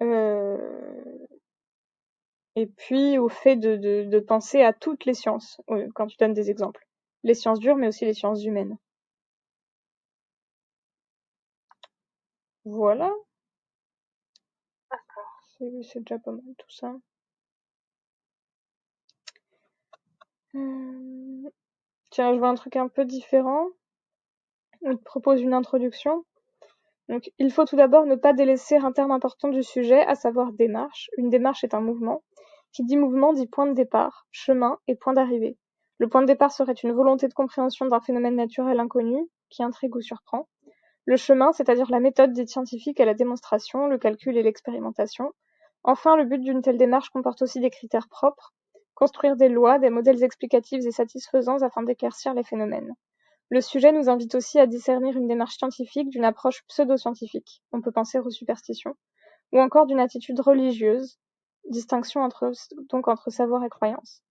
Et puis au fait de penser à toutes les sciences quand tu donnes des exemples. Les sciences dures, mais aussi les sciences humaines. Voilà. C'est déjà pas mal tout ça. Tiens, je vois un truc un peu différent. On te propose une introduction. Donc, il faut tout d'abord ne pas délaisser un terme important du sujet, à savoir démarche. Une démarche est un mouvement. Qui dit mouvement dit point de départ, chemin et point d'arrivée. Le point de départ serait une volonté de compréhension d'un phénomène naturel inconnu, qui intrigue ou surprend. Le chemin, c'est-à-dire la méthode dite scientifique, est la démonstration, le calcul et l'expérimentation. Enfin, le but d'une telle démarche comporte aussi des critères propres, construire des lois, des modèles explicatifs et satisfaisants afin d'éclaircir les phénomènes. Le sujet nous invite aussi à discernir une démarche scientifique d'une approche pseudo-scientifique, on peut penser aux superstitions, ou encore d'une attitude religieuse, distinction donc entre savoir et croyance.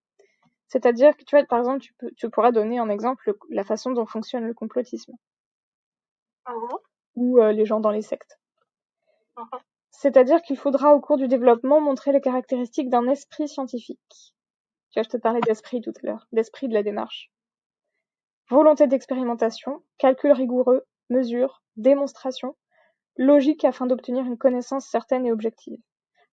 C'est-à-dire que tu vois, par exemple, tu pourras donner en exemple la façon dont fonctionne le complotisme, ou les gens dans les sectes. C'est-à-dire qu'il faudra au cours du développement montrer les caractéristiques d'un esprit scientifique. Tu vois, je te parlais d'esprit tout à l'heure, d'esprit de la démarche. Volonté d'expérimentation, calcul rigoureux, mesure, démonstration, logique afin d'obtenir une connaissance certaine et objective.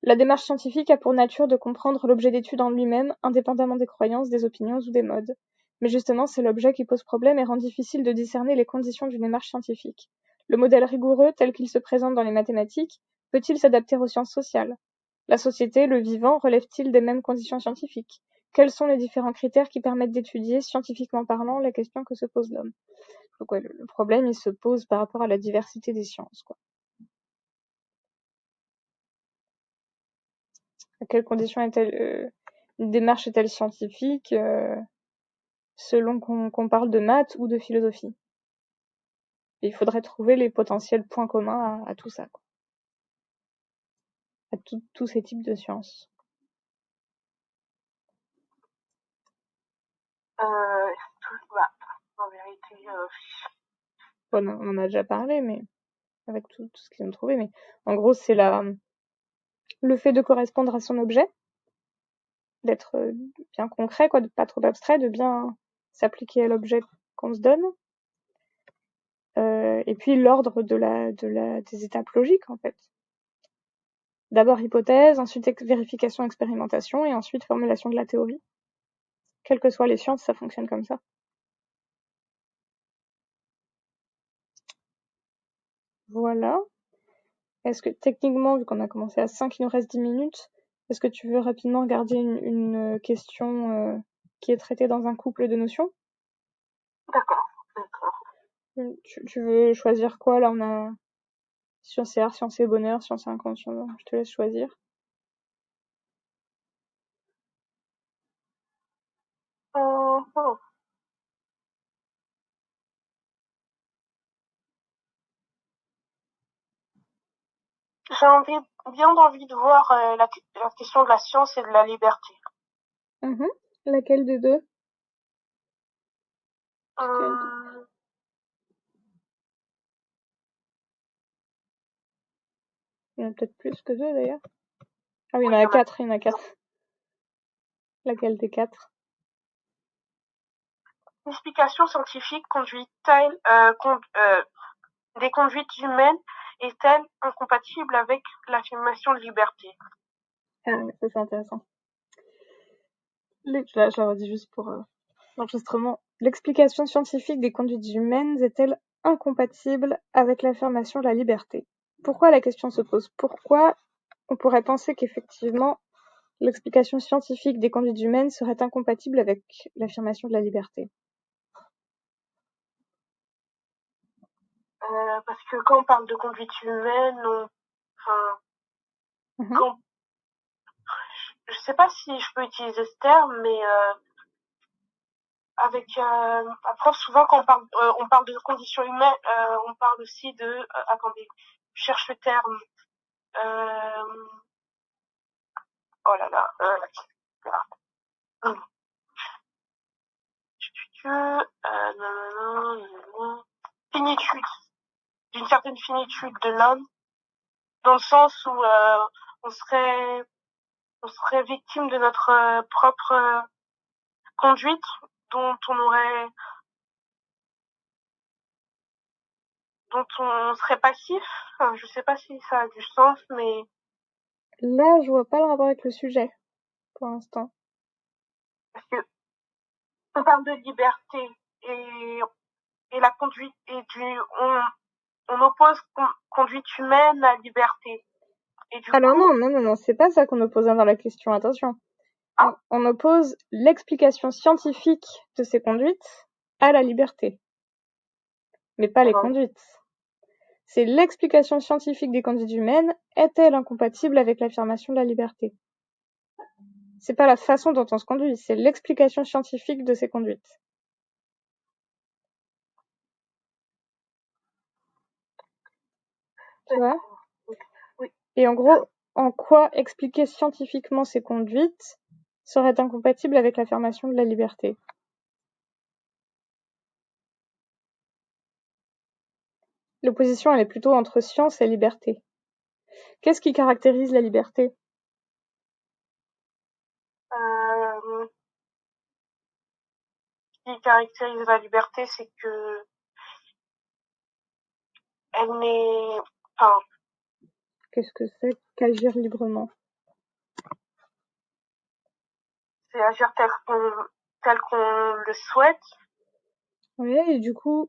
La démarche scientifique a pour nature de comprendre l'objet d'étude en lui-même, indépendamment des croyances, des opinions ou des modes. Mais justement, c'est l'objet qui pose problème et rend difficile de discerner les conditions d'une démarche scientifique. Le modèle rigoureux, tel qu'il se présente dans les mathématiques, peut-il s'adapter aux sciences sociales? La société, le vivant, relève-t-il des mêmes conditions scientifiques? Quels sont les différents critères qui permettent d'étudier, scientifiquement parlant, la question que se pose l'homme? Donc ouais, le problème, il se pose par rapport à la diversité des sciences, quoi. À quelles conditions une démarche est-elle scientifique selon qu'on parle de maths ou de philosophie? Et il faudrait trouver les potentiels points communs à tout ça, quoi. À tous ces types de sciences. En vérité, Bon, on en a déjà parlé, mais avec tout ce qu'ils ont trouvé. Mais en gros, c'est le fait de correspondre à son objet, d'être bien concret, quoi, de pas trop abstrait, de bien s'appliquer à l'objet qu'on se donne. Et puis l'ordre des étapes logiques, en fait. D'abord hypothèse, ensuite vérification, expérimentation, et ensuite formulation de la théorie. Quelles que soient les sciences, ça fonctionne comme ça. Voilà. Est-ce que techniquement, vu qu'on a commencé à 5, il nous reste 10 minutes, est-ce que tu veux rapidement regarder une question qui est traitée dans un couple de notions? D'accord. Tu veux choisir quoi? Là, on a science et art, science et bonheur, science et inconscient. Je te laisse choisir. J'ai bien envie de voir la question de la science et de la liberté. Laquelle des deux? Il y en a peut-être plus que 2 d'ailleurs. Ah oui, il y Oui, en il y a en a 4, il y en a 4. Laquelle des 4? L'explication scientifique des conduites humaines est-elle incompatible avec l'affirmation de liberté? Ah, mais ça c'est intéressant. Là, je la redis juste pour l'enregistrement. L'explication scientifique des conduites humaines est-elle incompatible avec l'affirmation de la liberté? Pourquoi la question se pose? Pourquoi on pourrait penser qu'effectivement l'explication scientifique des conduites humaines serait incompatible avec l'affirmation de la liberté? Parce que quand on parle de conduite humaine, Mhm. quand, je sais pas si je peux utiliser ce terme, mais après souvent quand on parle de conditions humaines, on parle aussi de, attendez, je cherche le terme. Oh là là, finitude, d'une certaine finitude de l'homme, dans le sens où on serait on serait victime de notre propre conduite, dont on serait passif. Enfin, je sais pas si ça a du sens, mais Là, je vois pas le rapport avec le sujet, pour l'instant. parce que on parle de liberté et la conduite on oppose conduite humaine à liberté. Et du Alors coup, non, c'est pas ça qu'on oppose dans la question, attention. On oppose l'explication scientifique de ces conduites à la liberté, mais pas les conduites. C'est l'explication scientifique des conduites humaines est-elle incompatible avec l'affirmation de la liberté? C'est pas la façon dont on se conduit, c'est l'explication scientifique de ces conduites. Tu vois? oui. Et en gros, en quoi expliquer scientifiquement ces conduites serait incompatible avec l'affirmation de la liberté? L'opposition, elle est plutôt entre science et liberté. Qu'est-ce qui caractérise la liberté? Ce qui caractérise la liberté, c'est que elle n'est, enfin, Qu'est-ce que c'est qu'agir librement? c'est agir tel qu'on le souhaite. Oui, et du coup,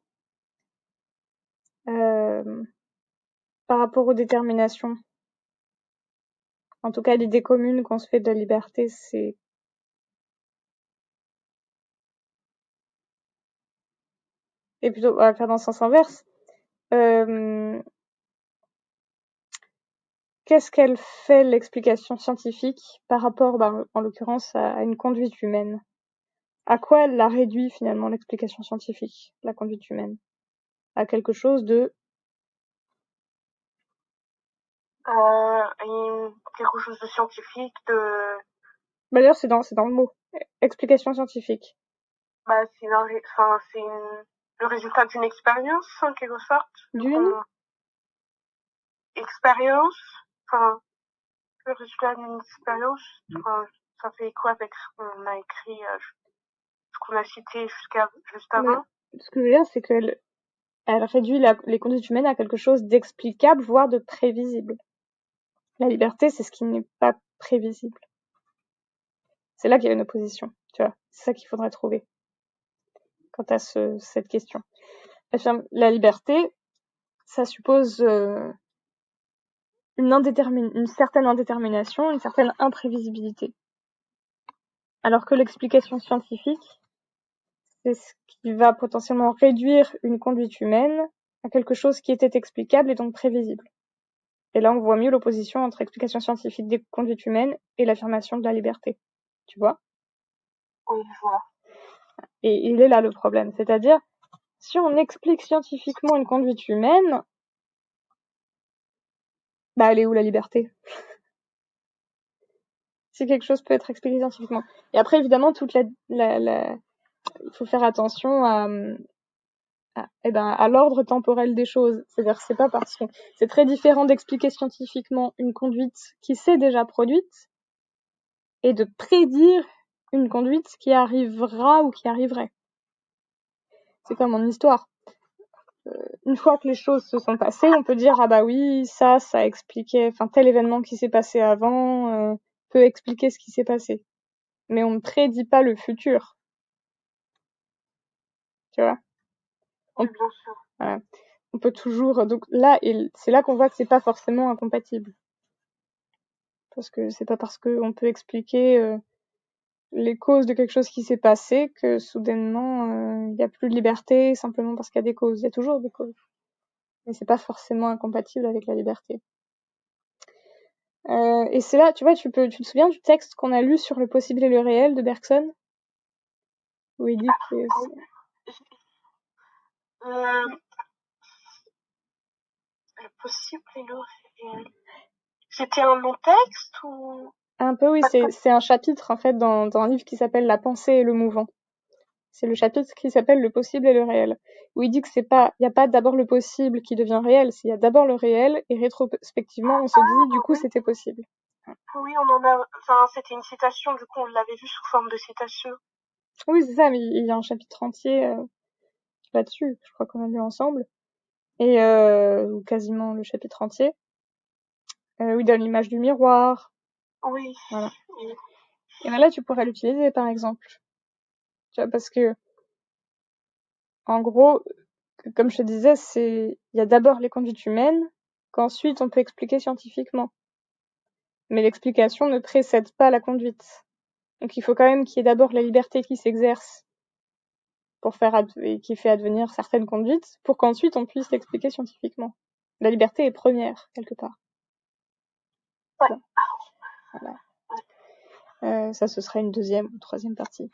par rapport aux déterminations, en tout cas l'idée commune qu'on se fait de la liberté, c'est et plutôt on va faire dans le sens inverse. Qu'est-ce qu'elle fait l'explication scientifique par rapport, en l'occurrence, à une conduite humaine? À quoi elle la réduit finalement l'explication scientifique, la conduite humaine? À quelque chose de... Quelque chose de scientifique, de, D'ailleurs, c'est dans le mot. Explication scientifique. c'est le résultat d'une expérience, en quelque sorte. D'une? Expérience, enfin, le résultat d'une expérience, enfin, ça fait écho avec ce qu'on a écrit, ce qu'on a cité juste Mais avant. ce que je veux dire, c'est qu'elle réduit les conduites humaines à quelque chose d'explicable, voire de prévisible. La liberté, c'est ce qui n'est pas prévisible. C'est là qu'il y a une opposition, tu vois. C'est ça qu'il faudrait trouver quant à cette question. La liberté, ça suppose une certaine indétermination, une certaine imprévisibilité. Alors que l'explication scientifique, c'est ce qui va potentiellement réduire une conduite humaine à quelque chose qui était explicable et donc prévisible. Et là, on voit mieux l'opposition entre explication scientifique des conduites humaines et l'affirmation de la liberté. Tu vois? Oui, je vois. Et il est là le problème. C'est-à-dire, si on explique scientifiquement une conduite humaine, elle est où la liberté? Si quelque chose peut être expliqué scientifiquement. Et après, évidemment, il faut faire attention à l'ordre temporel des choses. C'est-à-dire que c'est pas parce que c'est très différent d'expliquer scientifiquement une conduite qui s'est déjà produite et de prédire une conduite qui arrivera ou qui arriverait. C'est comme en histoire. Une fois que les choses se sont passées, on peut dire ah bah oui, ça expliquait, enfin tel événement qui s'est passé avant peut expliquer ce qui s'est passé. Mais on ne prédit pas le futur. Tu vois? Oui, bien sûr. Voilà. On peut toujours, donc là, c'est là qu'on voit que c'est pas forcément incompatible. Parce que c'est pas parce qu'on peut expliquer les causes de quelque chose qui s'est passé que soudainement il y a plus de liberté simplement parce qu'il y a des causes. Il y a toujours des causes. Mais c'est pas forcément incompatible avec la liberté. Et c'est là, tu vois, tu te souviens du texte qu'on a lu sur le possible et le réel de Bergson? Où il dit que Euh, le possible et le réel. C'était un long texte ou un peu, oui, pas de... c'est un chapitre en fait dans un livre qui s'appelle La pensée et le mouvant. C'est le chapitre qui s'appelle Le possible et le réel, où il dit que il y a pas d'abord le possible qui devient réel, il y a d'abord le réel et rétrospectivement on se dit du coup oui. c'était possible. Oui, on en a, enfin, c'était une citation, du coup, on l'avait vu sous forme de citation. Oui, c'est ça, mais il y a un chapitre entier là-dessus, je crois qu'on a lu ensemble, et ou quasiment le chapitre entier, où il donne l'image du miroir. Oui. Voilà. Et... Et ben là, tu pourrais l'utiliser, par exemple. Tu vois, parce que, en gros, comme je te disais, il y a d'abord les conduites humaines, qu'ensuite on peut expliquer scientifiquement. Mais l'explication ne précède pas la conduite. Donc il faut quand même qu'il y ait d'abord la liberté qui s'exerce pour et qui fait advenir certaines conduites, pour qu'ensuite on puisse l'expliquer scientifiquement. La liberté est première, quelque part. Ouais. Voilà. Ça, ce serait une deuxième ou troisième partie.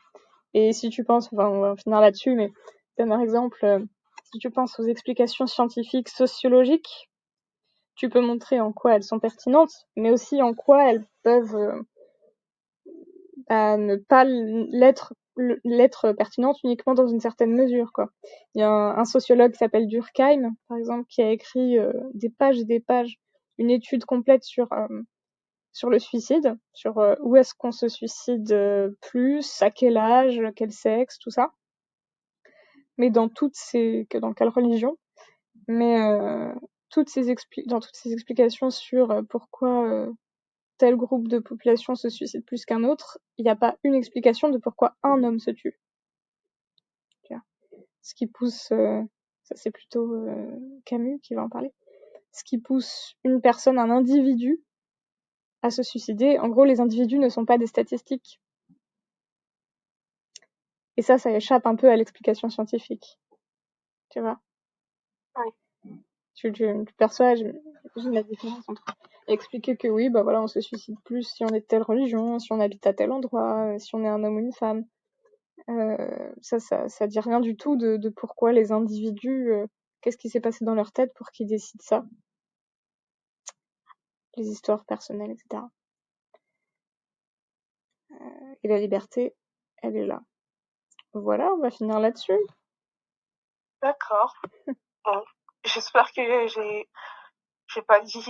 Et si tu penses, enfin, on va finir là-dessus, mais dernier exemple, si tu penses aux explications scientifiques sociologiques, tu peux montrer en quoi elles sont pertinentes, mais aussi en quoi elles peuvent ne pas l'être pertinente uniquement dans une certaine mesure, quoi. Il y a un sociologue qui s'appelle Durkheim, par exemple, qui a écrit des pages et des pages, une étude complète sur le suicide, sur où est-ce qu'on se suicide plus, à quel âge, quel sexe, tout ça. Mais dans quelle religion, mais dans toutes ces explications sur pourquoi tel groupe de population se suicide plus qu'un autre, il n'y a pas une explication de pourquoi un homme se tue. Ce qui pousse, ça c'est plutôt Camus qui va en parler, ce qui pousse une personne, un individu, à se suicider. En gros, les individus ne sont pas des statistiques. Et ça échappe un peu à l'explication scientifique. Tu vois? Oui. Tu perçois, j'imagine la différence entre expliquer que oui, bah voilà, on se suicide plus si on est de telle religion, si on habite à tel endroit, si on est un homme ou une femme. Ça dit rien du tout de pourquoi les individus, qu'est-ce qui s'est passé dans leur tête pour qu'ils décident ça. Les histoires personnelles, etc. Et la liberté, elle est là. Voilà, on va finir là-dessus. D'accord. Bon. J'espère que j'ai pas dit